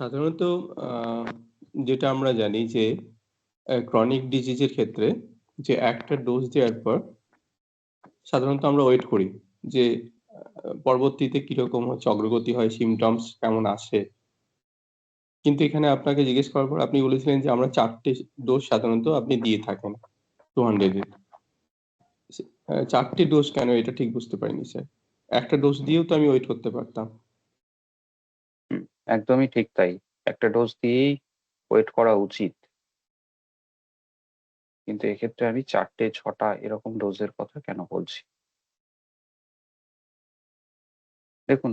সাধারণত আ যেটা আমরা জানি যে ক্রনিক ডিজিজ এর ক্ষেত্রে যে একটা ডোজ দেওয়ার পর সাধারণত আমরা ওয়েট করি যে পরবর্তীতে কিরকম হচ্ছে অগ্রগতি হয়, সিম্পটমস কেমন আসে। কিন্তু এখানে আপনাকে জিজ্ঞেস করার পর আপনি বলেছিলেন যে আমরা ৪ টে ডোজ সাধারণত আপনি দিয়ে থাকেন 200 এর। ৪ টে ডোজ কেন এটা ঠিক বুঝতে পারিনি স্যার। একটা ডোজ দিয়েও তো আমি ওয়েট করতে পারতাম। হুম, একদমই ঠিক তাই। একটা ডোজ দিয়েই ওয়েট করা উচিত। কিন্তু এক্ষেত্রে আমি ৪ ৬ এরকম ডোজের কথা কেন বলছি? দেখুন,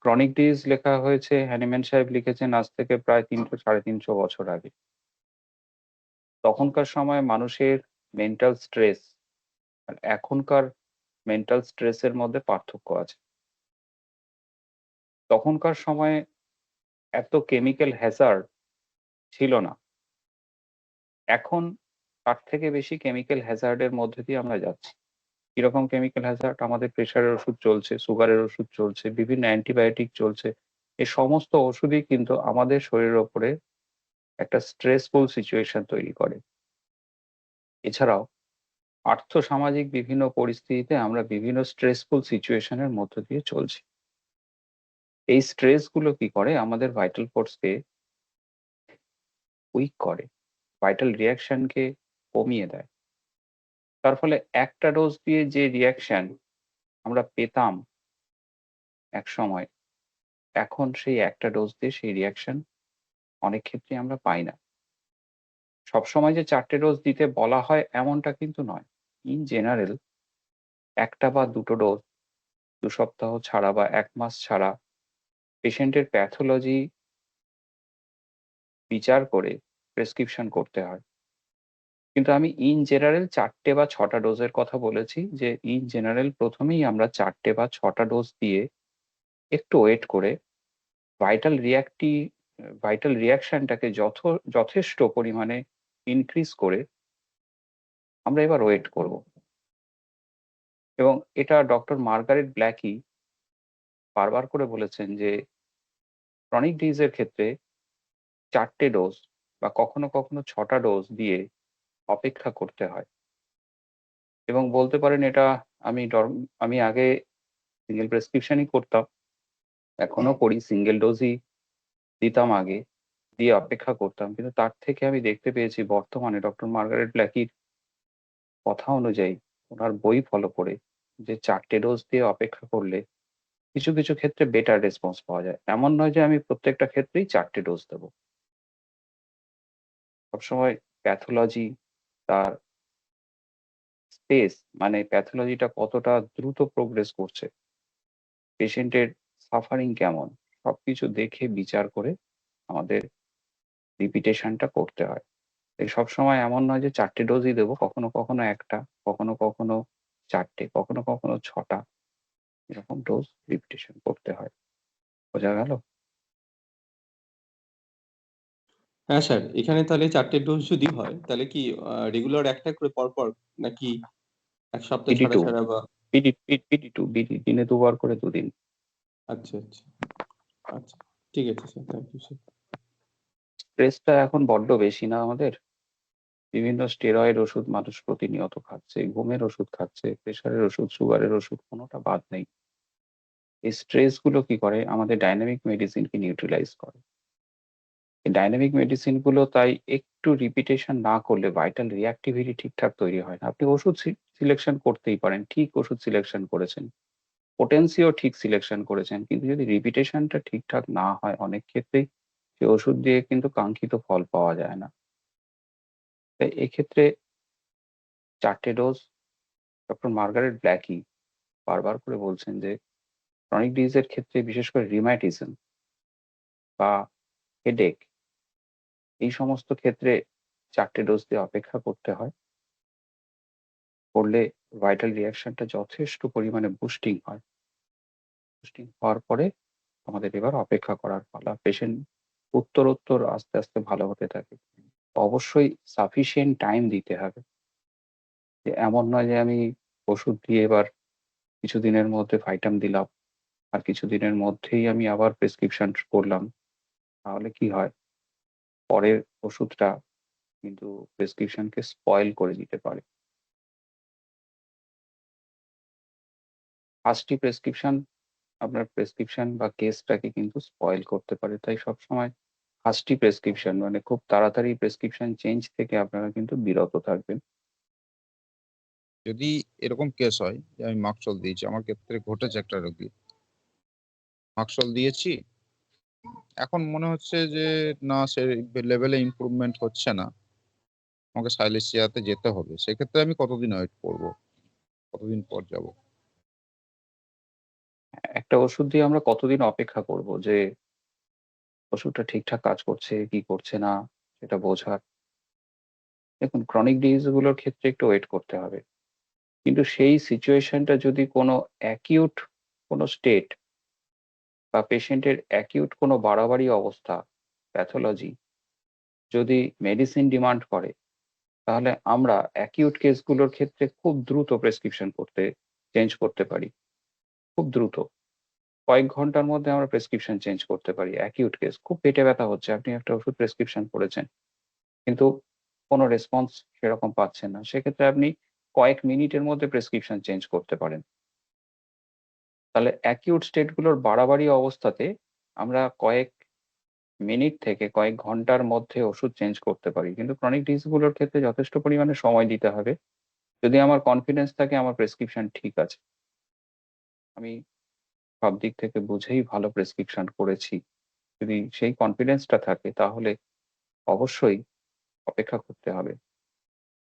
ক্রনিক ডিজিজ লেখা হয়েছে, হ্যানিম্যান সাহেব লিখেছেন আজ থেকে প্রায় ৩০০ ৩৫০ বছর আগে। তখনকার সময় মানুষের মেন্টাল স্ট্রেস আর এখনকার মেন্টাল স্ট্রেসের মধ্যে পার্থক্য আছে। তখনকার সময়ে এত কেমিক্যাল হ্যাজার্ড ছিল না। এখন তার থেকে বেশি কেমিক্যাল হ্যাজার্ড এর মধ্যে দিয়ে আমরা যাচ্ছি। কিরকম কেমিক্যাল হ্যাজার্ড? আমাদের প্রেশারের ওষুধ চলছে, সুগারের ওষুধ চলছে, বিভিন্ন অ্যান্টিবায়োটিক চলছে। এই সমস্ত ওষুধই কিন্তু আমাদের শরীরের উপরে একটা স্ট্রেসফুল সিচুয়েশন তৈরি করে। এছাড়াও আর্থসামাজিক বিভিন্ন পরিস্থিতিতে আমরা বিভিন্ন স্ট্রেসফুল সিচুয়েশন এর মধ্য দিয়ে চলছি। এই স্ট্রেস গুলো কি করে? আমাদের ভাইটাল ফোর্স কে উইক করে, ভাইটাল রিঅ্যাকশন কে কমিয়ে দেয়। তার ফলে একটা ডোজ দিয়ে যে রিঅ্যাকশন আমরা পেতাম একসময়, এখন সেই একটা ডোজ দিয়ে সেই রিঅ্যাকশন অনেক ক্ষেত্রেই আমরা পাই না। সবসময় যে ৪ টে ডোজ দিতে বলা হয় এমনটা কিন্তু নয়। ইন জেনারেল ১ টা বা ২ টো ডোজ ২ সপ্তাহ ছাড়া বা ১ মাস ছাড়া পেশেন্টের প্যাথোলজি বিচার করে প্রেসক্রিপশন করতে হয়। কিন্তু আমি ইন জেনারেল ৪ টে বা ৬ টা ডোজের কথা বলেছি যে ইন জেনারেল ১ম এই আমরা ৪ টে বা ৬ টা ডোজ দিয়ে একটু ওয়েট করে ভাইটাল রিঅ্যাক্টি ভাইটাল রিঅ্যাকশনটাকে যথেষ্ট পরিমাণে ইনক্রিজ করে আমরা এবার ওয়েট করব। এবং এটা ডক্টর মার্গারেট ব্ল্যাকি বারবার করে বলেছেন যে ক্রনিক ডিজিজ এর ক্ষেত্রে ৪ টে ডোজ বা কখনো, কখনো ৬ টা ডোজ দিয়ে অপেক্ষা করতে হয়। এবং বলতে পারেন এটা আমি আমি আগে সিঙ্গেল প্রেসক্রিপশনই করতাম। এখনো করি, সিঙ্গেল ডোজই দিতাম আগে, দিয়ে অপেক্ষা করতাম। কিন্তু তার থেকে আমি দেখতে পেয়েছি বর্তমানে ডক্টর মার্গারেট ব্ল্যাকির কথা অনুযায়ী, উনার বই ফলো করে যে ৪ টে ডোজ দিয়ে অপেক্ষা করলে কিছু, কিছু ক্ষেত্রে বেটার রেসপন্স পাওয়া যায়। এমন নয় যে আমি প্রত্যেকটা ক্ষেত্রেই ৪ টে ডোজ দেব। সবসময় প্যাথোলজি, তার স্পেস মানে প্যাথোলজিটা কতটা দ্রুত প্রোগ্রেস করছে, পেশেন্টের সাফারিং কেমন, সবকিছু দেখে বিচার করে আমাদের রিপিটেশনটা করতে হয়। তাই সবসময় এমন নয় যে ৪ টে ডোজই দেব। কখনো, কখনো ১ টা, কখনো, কখনো ৪ টে, কখনো, কখনো ৬ টা এরকম ডোজ রিপিটেশন করতে হয়। বোঝা গেল? হ্যাঁ স্যার, এখানে তাহলে ৪ টে ডোজ যদি হয় তাহলে কি রেগুলার একটা করে পরপর নাকি ১ সপ্তাহ ছাড়া, PD2, ছাড়া বা PD2, দিনে ২ বার করে ২ দিন। আচ্ছা, আচ্ছা, আচ্ছা। ঠিক আছে স্যার। Thank you sir. স্ট্রেসটা এখন বড্ড বেশি না আমাদের? বিভিন্ন স্টেরয়েড ওষুধ মানুষ প্রতিনিয়ত খাচ্ছে, ঘুমের ওষুধ খাচ্ছে, প্রেশারের ওষুধ, সুগারের ওষুধ কোনটা বাদ নেই। এই স্ট্রেস গুলো কি করে? আমাদের ডায়নামিক মেডিসিনকে নিউট্রালাইজ করে। এই ডায়নামিক মেডিসিন গুলো তাই একটু রিপিটেশন না করলে ভাইটাল রিঅ্যাক্টিভিটি ঠিকঠাক তৈরি হয় না। আপনি ওষুধ সিলেকশন করতেই পারেন। ঠিক ওষুধ সিলেকশন করেছেন। পোটেনসিও ঠিক সিলেকশন করেছেন। কিন্তু যদি রিপিটেশনটা ঠিকঠাক না হয় অনেক ক্ষেত্রেই সে ওষুধ দিয়ে কিন্তু কাঙ্ক্ষিত ফল পাওয়া যায় না। তাই এক্ষেত্রে ৪ টে ডোজ ডক্টর মার্গারেট ব্ল্যাকি বারবার করে বলছেন যে ক্রনিক ডিজিজ এর ক্ষেত্রে বিশেষ করে রিউমাটিজম বা হেডেক এই সমস্ত ক্ষেত্রে ৪ টে ডোজ দিয়ে অপেক্ষা করতে হয়। করলে ভাইটাল রিঅ্যাকশনটা যথেষ্ট পরিমাণে বুস্টিং হয়। বুস্টিং হওয়ার পরে আমাদের এবার অপেক্ষা করার পালা। পেশেন্ট উত্তরোত্তর আস্তে, আস্তে ভালো হতে থাকে। অবশ্যই সাফিসিয়েন্ট টাইম দিতে হবে। যে এমন নয় যে আমি ওষুধ দিয়ে এবার কিছুদিনের মধ্যে ভাইটাম দিলাম। আর কিছুদিনের মধ্যেই আমি আবার প্রেসক্রিপশন করলাম। তাহলে কি হয়? পরের ওষুধটা কিন্তু প্রেসক্রিপশনকে স্পয়েল করে দিতে পারে। হাস্টি প্রেসক্রিপশন আপনার প্রেসক্রিপশন বা কেসটাকে কিন্তু স্পয়েল করতে পারে। তাই সবসময় হাস্টি প্রেসক্রিপশন মানে খুব তাড়াতাড়ি প্রেসক্রিপশন চেঞ্জ থেকে আপনারা কিন্তু বিরত থাকবেন। যদি এরকম কেস হয় যে আমি মাকসল দিয়েছি, আমার ক্ষেত্রে ঘটেছে একটা রোগী, মাকসল দিয়েছি, এখন মনে হচ্ছে যে না সে লেভেলে ইমপ্রুভমেন্ট হচ্ছে না, আমাকে সাইলেসিয়াতে যেতে হবে, সেক্ষেত্রে আমি কতদিন ওয়েট করব, কতদিন পর যাব? একটা ওষুধ দিয়ে আমরা কতদিন অপেক্ষা করব যে ওষুধটা ঠিকঠাক কাজ করছে কি করছে না সেটা বোঝার। দেখুন ক্রনিক ডিজিজ গুলোর ক্ষেত্রে একটু ওয়েট করতে হবে। কিন্তু সেই সিচুয়েশনটা যদি কোনো অ্যাকিউট কোনো স্টেট বা পেশেন্টের অ্যাকিউট কোনো বাড়াবাড়ি অবস্থা, প্যাথোলজি যদি মেডিসিন ডিমান্ড করে, তাহলে আমরা অ্যাকিউট কেসগুলোর ক্ষেত্রে খুব দ্রুত প্রেসক্রিপশন চেঞ্জ করতে পারি। খুব দ্রুত। কয়েক ঘন্টার মধ্যে আমরা প্রেসক্রিপশন চেঞ্জ করতে পারি। অ্যাকিউট কেস, খুব পেটে ব্যথা হচ্ছে, আপনি একটা ওষুধ প্রেসক্রিপশন করেছেন। কিন্তু কোনো রেসপন্স সেরকম পাচ্ছেন না। সেক্ষেত্রে আপনি কয়েক মিনিটের মধ্যে প্রেসক্রিপশন চেঞ্জ করতে পারেন। তাহলে অ্যাকিউট স্টেট গুলোর বাড়াবাড়ি অবস্থাতে আমরা কয়েক মিনিট থেকে কয়েক ঘন্টার মধ্যে ওষুধ চেঞ্জ করতে পারি। কিন্তু ক্রনিক ডিজিজ গুলোর ক্ষেত্রে যথেষ্ট পরিমাণে সময় দিতে হবে। যদি আমার কনফিডেন্স থাকে আমার প্রেসক্রিপশন ঠিক আছে। আমি সব দিক থেকে বুঝেই ভালো প্রেসক্রিপশন করেছি। যদি সেই কনফিডেন্সটা থাকে তাহলে অবশ্যই অপেক্ষা করতে হবে।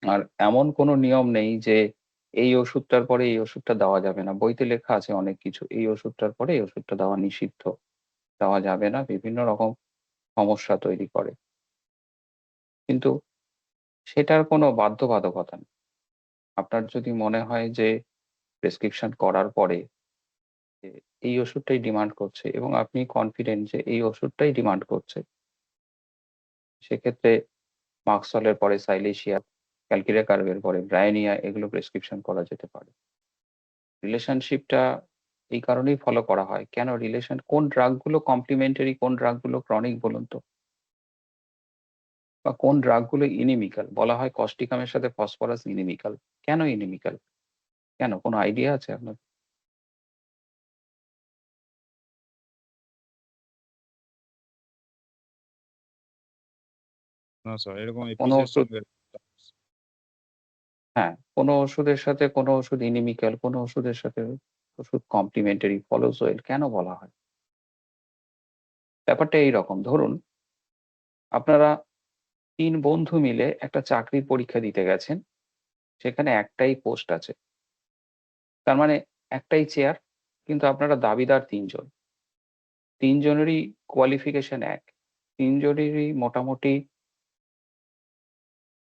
আর এমন কোনো নিয়ম নেই যে এই ওষুধটার পরে এই ওষুধটা দেওয়া যাবে না। বইতে লেখা আছে অনেক কিছু। এই ওষুধটার পরে এই ওষুধটা দেওয়া নিষিদ্ধ। দেওয়া যাবে না। বিভিন্ন রকম সমস্যা তৈরি করে। কিন্তু সেটার কোনো বাধ্যবাধকতা নেই। আপনার যদি মনে হয় যে প্রেসক্রিপশন করার পরে যে এই ওষুধটাই ডিমান্ড করছে এবং আপনি কনফিডেন্ট যে এই ওষুধটাই ডিমান্ড করছে, সেক্ষেত্রে মাক্সলের পরে সাইলেশিয়া, ক্যালকিরেকার্বের পরে ব্রায়োনিয়া এগুলো প্রেসক্রিপশন করা যেতে পারে। রিলেশনশিপটা এই কারণেই ফলো করা হয়। কেন কোন ড্রাগ গুলো কমপ্লিমেন্টারি, কোন ড্রাগ গুলো ক্রনিক বলুন তো? বা কোন ড্রাগ গুলো ইনিমিক্যাল? বলা হয় কস্টিকামের সাথে ফসফরাস ইনিমিক্যাল। কেন ইনিমিক্যাল? কেন? কোনো আইডিয়া আছে আপনার? না স্যার, এরকম কোনো এপিসের ওষুধ সঙ্গে হ্যাঁ, কোনো ওষুধের সাথে কোনো ওষুধ ইনিমিক্যাল, কোনো ওষুধের সাথে ওষুধ কমপ্লিমেন্টারি, ফলোজোয়েল কেন বলা হয়? ব্যাপারটা এইরকম। ধরুন আপনারা ৩ বন্ধু মিলে একটা চাকরির পরীক্ষা দিতে গেছেন। সেখানে একটাই পোস্ট আছে। তার মানে একটাই চেয়ার। কিন্তু আপনারা দাবিদার ৩ জন। ৩ জনেরই কোয়ালিফিকেশন এক। ৩ জনেরই মোটামুটি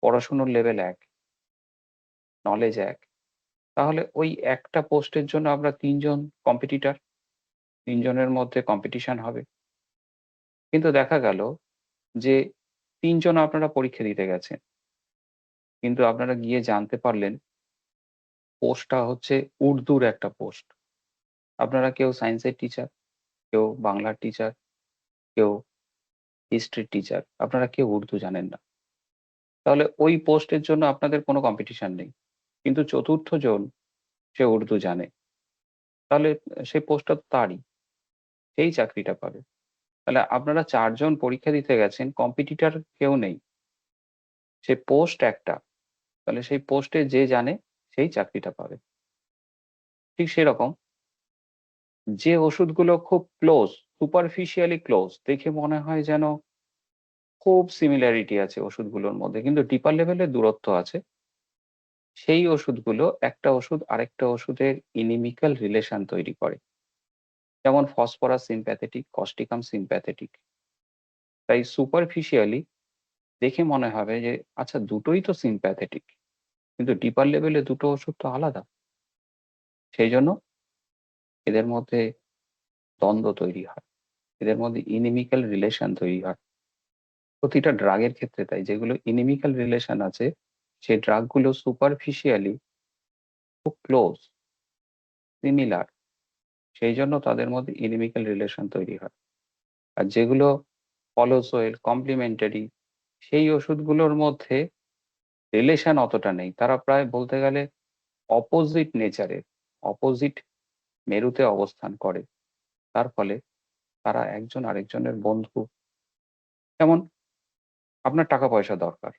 পড়াশুনোর লেভেল এক, নলেজ এক। তাহলে ওই একটা পোস্টের জন্য আমরা ৩ জন কম্পিটিটর। ৩ জনের মধ্যে কম্পিটিশন হবে। কিন্তু দেখা গেল যে ৩ জন আপনারা পরীক্ষা দিতে গেছেন। কিন্তু আপনারা গিয়ে জানতে পারলেন পোস্টটা হচ্ছে উর্দুর একটা পোস্ট। আপনারা কেউ সায়েন্সের টিচার, কেউ বাংলার টিচার, কেউ হিস্ট্রির টিচার। আপনারা কেউ উর্দু জানেন না। তাহলে ওই পোস্টের জন্য আপনাদের কোনো কম্পিটিশন নেই। কিন্তু ৪র্থ জন সে উর্দু জানে। তাহলে সেই পোস্টটা তো তারই। সেই চাকরিটা পাবে। তাহলে আপনারা ৪ জন পরীক্ষা দিতে গেছেন, কম্পিটিটর কেউ নেই। সে পোস্ট একটা। তাহলে সেই পোস্টে যে জানে সেই চাকরিটা পাবে। ঠিক সেরকম যে ওষুধগুলো খুব ক্লোজ, সুপারফিশিয়ালি ক্লোজ, দেখে মনে হয় যেন খুব সিমিলারিটি আছে ওষুধগুলোর মধ্যে কিন্তু ডিপার লেভেলে দূরত্ব আছে। সেই ওষুধগুলো একটা ওষুধ আরেকটা ওষুধের ইনিমিক্যাল রিলেশন তৈরি করে। যেমন ফসফরাস সিম্প্যাথেটিক, কস্টিকাম সিম্প্যাথেটিক। তাই সুপারফিশিয়ালি দেখে মনে হবে যে আচ্ছা দুটোই তো সিম্প্যাথেটিক। কিন্তু ডিপার লেভেলে দুটো ওষুধ তো আলাদা। সেইজন্য এদের মধ্যে দ্বন্দ্ব তৈরি হয়। এদের মধ্যে ইনিমিক্যাল রিলেশন তৈরি হয়। প্রতিটা ড্রাগের ক্ষেত্রে তাই। যেগুলো ইনিমিক্যাল রিলেশন আছে, সেই ড্রাগগুলো সুপারফিশিয়ালি খুব ক্লোজ, সিমিলার। সেইজন্য তাদের মধ্যে ইনিমিক্যাল রিলেশন তৈরি হয়। আর যেগুলো ফলোস ওয়েল, কমপ্লিমেন্টারি, সেই ওষুধগুলোর মধ্যে রিলেশন অতটা নেই। তারা প্রায় বলতে গেলে অপোজিট নেচারের, অপোজিট মেরুতে অবস্থান করে। তার ফলে তারা একজন আরেকজনের বন্ধু। যেমন আপনার টাকা পয়সা দরকার,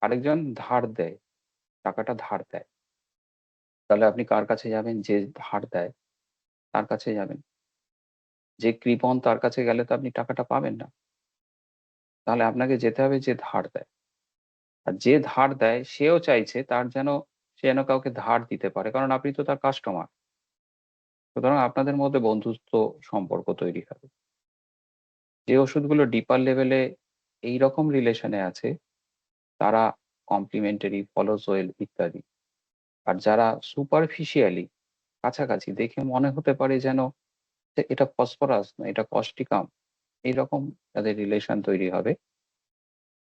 আরেকজন ধার দেয়, টাকাটা ধার দেয়। তাহলে আপনি কার কাছে যাবেন? যে ধার দেয় তার কাছে যাবেন। যে কৃপণ তার কাছে গেলে তো আপনি টাকাটা পাবেন না। তাহলে আপনাকে যেতে হবে যে ধার দেয়। আর যে ধার দেয় সেও চাইছে সে যেন কাউকে ধার দিতে পারে। কারণ আপনি তো তার কাস্টমার। সুতরাং আপনাদের মধ্যে বন্ধুত্ব সম্পর্ক তৈরি হবে। যে ওষুধগুলো ডিপার লেভেলে এইরকম রিলেশনে আছে তারা কমপ্লিমেন্টারি, ফলোস ওয়েল ইত্যাদি। আর যারা সুপারফিশিয়ালি কাছাকাছি দেখে মনে হতে পারে যেন যে এটা ফসফরাস না এটা কস্টিকাম, এইরকম তাদের রিলেশন তৈরি হবে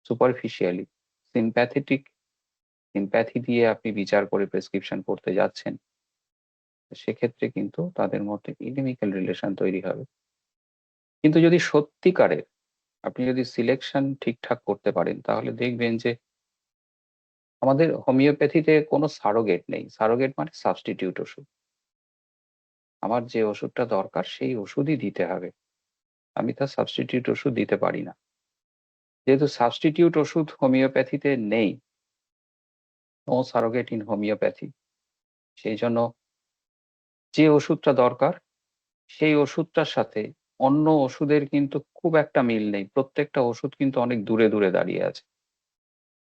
সুপারফিশিয়ালি। সিম্প্যাথি দিয়ে আপনি বিচার করে প্রেসক্রিপশন করতে যাচ্ছেন, সেক্ষেত্রে কিন্তু তাদের মধ্যে ইনিমিক্যাল রিলেশন তৈরি হবে। কিন্তু যদি সত্যিকারের আপনি যদি সিলেকশন ঠিকঠাক করতে পারেন তাহলে দেখবেন যে আমাদের হোমিওপ্যাথিতে কোনো সারোগেট নেই। সারোগেট মানে সাবস্টিটিউট ওষুধ। আমার যে ওষুধটা দরকার সেই ওষুধই দিতে হবে। আমি তার সাবস্টিটিউট ওষুধ দিতে পারি না। যেহেতু সাবস্টিটিউট ওষুধ হোমিওপ্যাথিতে নেই, নো সারোগেট ইন হোমিওপ্যাথি, সেই জন্য যে ওষুধটা দরকার সেই ওষুধটার সাথে অন্য ওষুধের কিন্তু খুব একটা মিল নেই। প্রত্যেকটা ওষুধ কিন্তু অনেক দূরে দাঁড়িয়ে আছে।